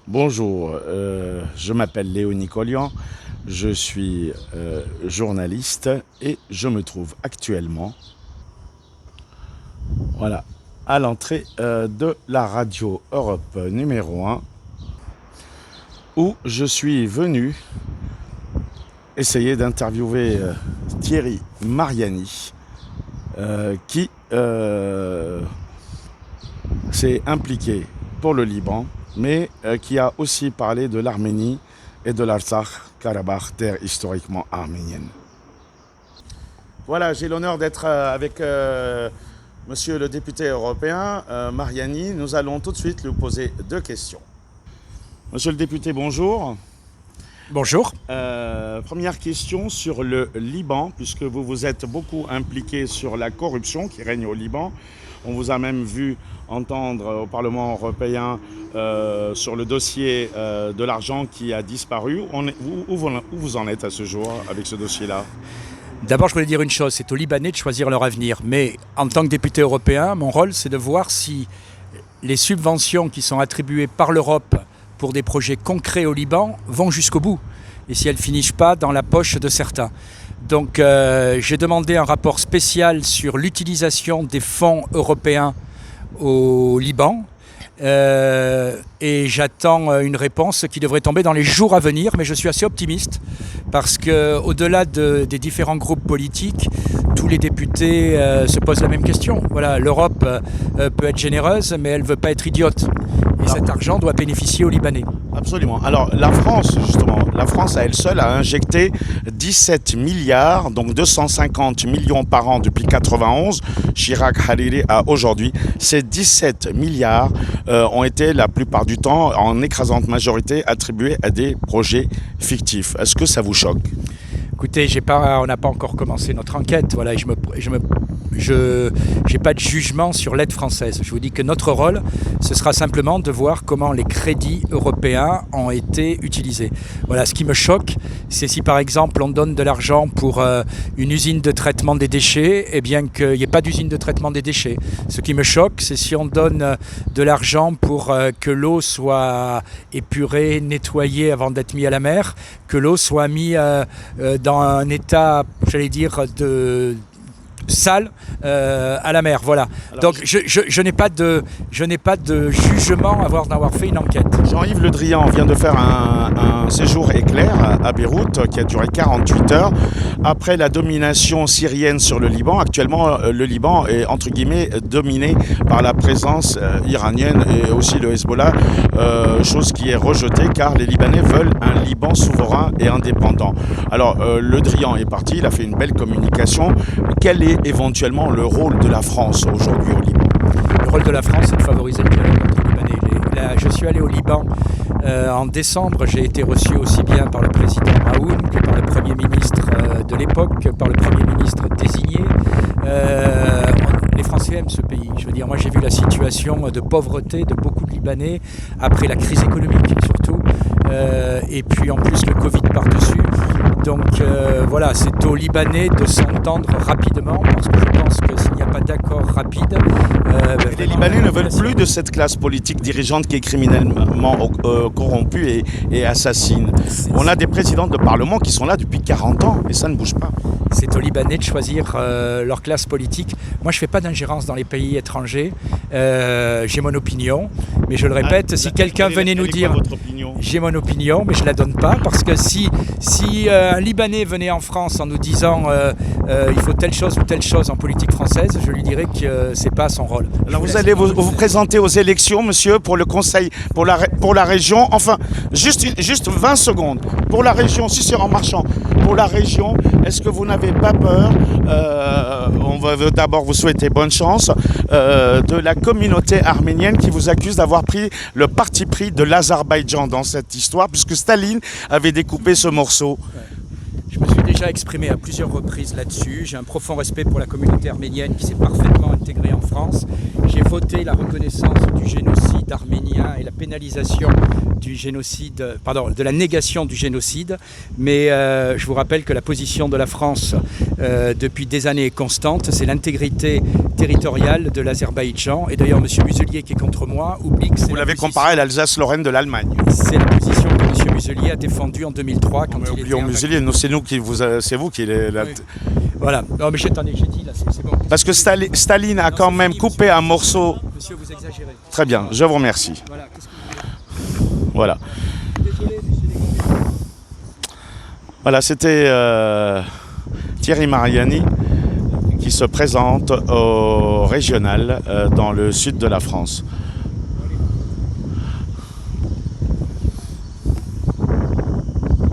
Bonjour, je m'appelle Léo Nicolian, je suis journaliste et je me trouve actuellement voilà, à l'entrée de la radio Europe numéro 1 où je suis venu essayer d'interviewer Thierry Mariani qui s'est impliqué pour le Liban mais qui a aussi parlé de l'Arménie et de l'Artsakh-Karabakh, terre historiquement arménienne. Voilà, j'ai l'honneur d'être avec monsieur le député européen, Mariani. Nous allons tout de suite lui poser deux questions. Monsieur le député, bonjour. Bonjour. Première question sur le Liban, puisque vous vous êtes beaucoup impliqué sur la corruption qui règne au Liban. On vous a même vu entendre au Parlement européen sur le dossier de l'argent qui a disparu. Où vous en êtes à ce jour avec ce dossier-là ? D'abord, je voulais dire une chose, c'est aux Libanais de choisir leur avenir. Mais en tant que député européen, mon rôle, c'est de voir si les subventions qui sont attribuées par l'Europe pour des projets concrets au Liban vont jusqu'au bout. Et si elles ne finissent pas dans la poche de certains. Donc j'ai demandé un rapport spécial sur l'utilisation des fonds européens au Liban. Et j'attends une réponse qui devrait tomber dans les jours à venir, mais je suis assez optimiste parce qu'au-delà des différents groupes politiques, tous les députés se posent la même question. Voilà, l'Europe peut être généreuse, mais elle ne veut pas être idiote. Et cet argent doit bénéficier aux Libanais. Absolument. Alors la France, justement, la France à elle seule a injecté 17 milliards, donc 250 millions par an depuis 91, Chirac, Hariri à aujourd'hui. Ces 17 milliards ont été la plupart du temps, en écrasante majorité, attribués à des projets fictifs. Est-ce que ça vous choque ? Écoutez, on n'a pas encore commencé notre enquête. Voilà, je n'ai pas de jugement sur l'aide française. Je vous dis que notre rôle, ce sera simplement de voir comment les crédits européens ont été utilisés. Voilà, ce qui me choque, c'est si par exemple on donne de l'argent pour une usine de traitement des déchets, et bien qu'il n'y ait pas d'usine de traitement des déchets. Ce qui me choque, c'est si on donne de l'argent pour que l'eau soit épurée, nettoyée avant d'être mise à la mer, que l'eau soit mise dans un état, j'allais dire, de sale à la mer, voilà. Alors, donc je n'ai pas de jugement avant d'avoir fait une enquête. Jean-Yves Le Drian vient de faire un séjour éclair à Beyrouth qui a duré 48 heures après la domination syrienne sur le Liban. Actuellement, le Liban est entre guillemets dominé par la présence iranienne et aussi le Hezbollah, chose qui est rejetée car les Libanais veulent un Liban souverain et indépendant. Alors Le Drian est parti, il a fait une belle communication. Quel est éventuellement le rôle de la France aujourd'hui au Liban ? Le rôle de la France, c'est de favoriser le dialogue entre Libanais. Je suis allé au Liban en décembre. J'ai été reçu aussi bien par le président Mahoun que par le Premier ministre de l'époque, que par le Premier ministre désigné. Les Français aiment ce pays. Je veux dire, moi j'ai vu la situation de pauvreté de beaucoup de Libanais après la crise économique surtout. Et puis en plus le Covid par-dessus. Donc voilà, c'est aux Libanais de s'entendre rapidement parce que je pense que s'il n'y a pas d'accord rapide... les Libanais ne veulent plus de cette classe politique dirigeante qui est criminellement corrompue et assassine. On a des présidents de parlement qui sont là depuis 40 ans et ça ne bouge pas. C'est aux Libanais de choisir leur classe politique. Moi, je ne fais pas d'ingérence dans les pays étrangers. J'ai mon opinion, mais je le répète, si quelqu'un venait nous dire... J'ai mon opinion, mais je ne la donne pas, parce que si un Libanais venait en France en nous disant il faut telle chose ou telle chose en politique française, je lui dirais que ce n'est pas son rôle. Alors vous allez vous présenter aux élections, monsieur, pour le conseil, pour la région, enfin, juste 20 secondes, pour la région, si c'est en marchant, pour la région, est-ce que vous n'avez pas peur, on va d'abord vous souhaiter bonne chance, de la communauté arménienne qui vous accuse d'avoir pris le parti pris de l'Azerbaïdjan dans cette histoire, puisque Staline avait découpé ce morceau. Je me suis déjà exprimé à plusieurs reprises là-dessus. J'ai un profond respect pour la communauté arménienne qui s'est parfaitement intégrée en France. J'ai voté la reconnaissance du génocide arménien et la pénalisation du génocide, pardon, de la négation du génocide, mais je vous rappelle que la position de la France depuis des années est constante, c'est l'intégrité territoriale de l'Azerbaïdjan. Et d'ailleurs, M. Muselier, qui est contre moi, oublie que c'est Vous l'avez comparé à l'Alsace-Lorraine de l'Allemagne. c'est la position que M. Muselier a défendue en 2003 quand il était Oublions Muselier, c'est nous qui vous, c'est vous qui les. Oui. Voilà. Non, mais attendez, j'ai dit là, c'est bon. Parce que Staline a quand même coupé un morceau. Monsieur, vous exagérez. Très bien, je vous remercie. Voilà. Qu'est-ce que vous voulez ? Voilà. Désolé, monsieur Desgagnés. Voilà, c'était Thierry Mariani qui se présente au régional dans le sud de la France.